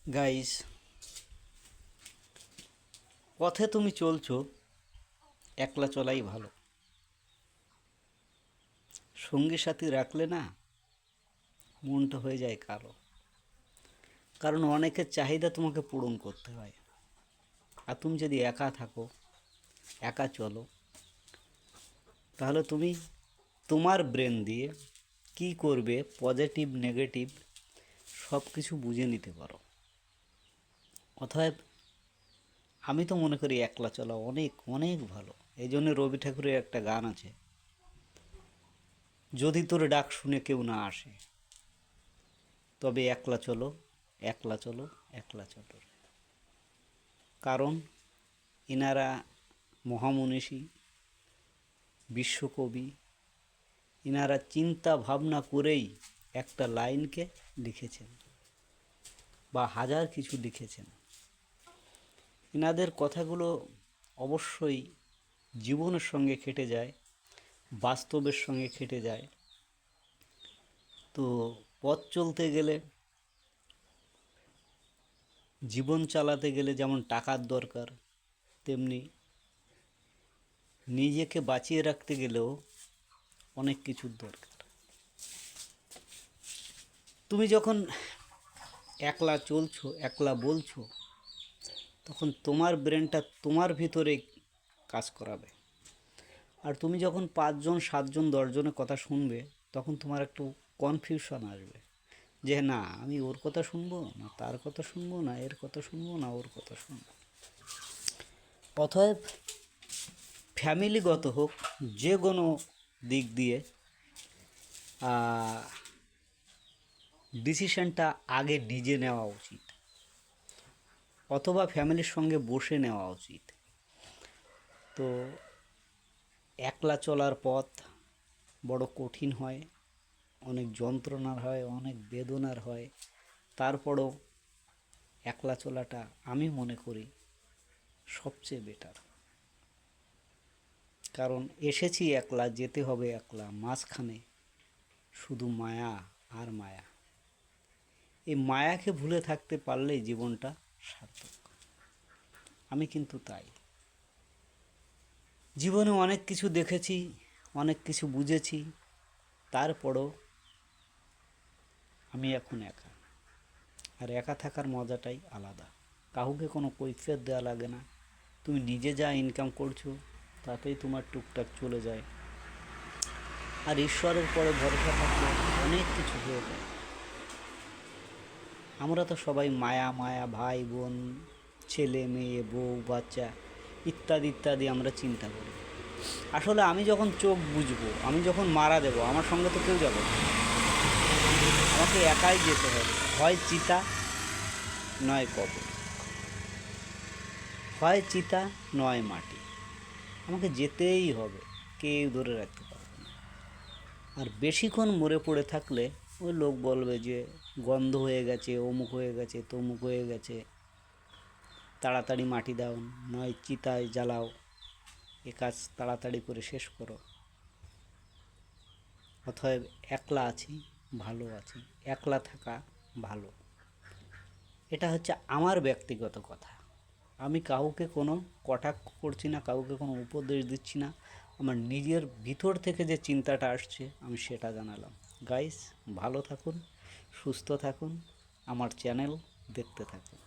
Guys, পথে তুমি চলছো, একলা চলাই ভালো। সঙ্গী সাথী রাখলে না, মনটা হয়ে যায় কালো। কারণ অনেকের চাহিদা তোমাকে পূরণ করতে হয়। আর তুমি যদি একা থাকো, একা চলো, তাহলে তুমি তোমার ব্রেন দিয়ে কি করবে, পজিটিভ নেগেটিভ সব কিছু বুঝে নিতে পারো। অতএব আমি তো মনে করি একলা চলা অনেক অনেক ভালো। এই জন্য রবি ঠাকুরের একটা গান আছে, যদি তোর ডাক শুনে কেউ না আসে, তবে একলা চলো, একলা চলো, একলা চলো। কারণ এনারা মহামনীষী, বিশ্বকবি, এনারা চিন্তা ভাবনা করেই একটা লাইনকে লিখেছেন বা হাজার কিছু লিখেছেন। এনাদের কথাগুলো অবশ্যই জীবনের সঙ্গে খেটে যায়, বাস্তবের সঙ্গে খেটে যায়। তো পথ চলতে গেলে, জীবন চালাতে গেলে যেমন টাকার দরকার, তেমনি নিজেকে বাঁচিয়ে রাখতে গেলেও অনেক কিছুর দরকার। তুমি যখন একলা চলছো, একলা বলছো, তখন তোমার ব্রেনটা তোমার ভিতরে কাজ করাবে। আর তুমি যখন 5 জন 7 জন 10 জনের কথা শুনবে, তখন তোমার একটু কনফিউশন আসবে যে না, আমি ওর কথা শুনবো না তার কথা শুনবো, না এর কথা শুনবো না ওর কথা শুনবো। অতএব ফ্যামিলিগত হোক, যে কোনো দিক দিয়ে ডিসিশনটা আগে নিজে নেওয়া উচিত, অথবা ফ্যামিলির সঙ্গে বসে নেওয়া উচিত। তো একলা চলার পথ বড় কঠিন হয়, অনেক যন্ত্রণার হয়, অনেক বেদনার হয়। তারপরও একলা চলাটা আমি মনে করি সবচেয়ে বেটার। কারণ এসেছি একলা, যেতে হবে একলা, মাঝখানে শুধু মায়া আর মায়া। এই মায়াকে ভুলে থাকতে পারলেই জীবনটা সার্থক। আমি কিন্তু তাই। জীবনে অনেক কিছু দেখেছি, অনেক কিছু বুঝেছি, তারপরও আমি এখন একা। আর একা থাকার মজাটাই আলাদা। কাউকে কোনো কৈফিয়ত দেওয়া লাগে না। তুমি নিজে যা ইনকাম করছো, তাতেই তোমার টুকটাক চলে যায়। আর ঈশ্বরের পরে ভরসা থাকলে অনেক কিছু হয়ে যায়। আমরা তো সবাই মায়া মায়া, ভাই বোন, ছেলে মেয়ে, বউ বাচ্চা ইত্যাদি ইত্যাদি আমরা চিন্তা করি। আসলে আমি যখন চোখ বুঝবো, আমি যখন মারা দেবো, আমার সঙ্গে তো কেউ যাবে না, আমাকে একাই যেতে হবে। হয় চিতা, নয় কবর, হয় চিতা নয় মাটি। আমাকে যেতেই হবে, কেউ ধরে রাখতে পারবে না। আর বেশিক্ষণ মরে পড়ে থাকলে ওই লোক বলবে যে গন্ধ হয়ে গেছে, অমুক হয়ে গেছে, তমুক হয়ে গেছে, তাড়াতাড়ি মাটি দাও, নয় চিতায় জ্বালাও, এ কাজ তাড়াতাড়ি করে শেষ করো। অতএব একলা আছি, ভালো আছি, একলা থাকা ভালো। এটা হচ্ছে আমার ব্যক্তিগত কথা। আমি কাউকে কোনো কটাক্ষ করছি না, কাউকে কোনো উপদেশ দিচ্ছি না। আমার নিজের ভিতর থেকে যে চিন্তাটা আসছে আমি সেটা জানালাম। গাইস, ভালো থাকুন, সুস্থ থাকুন, আমার চ্যানেল দেখতে থাকুন।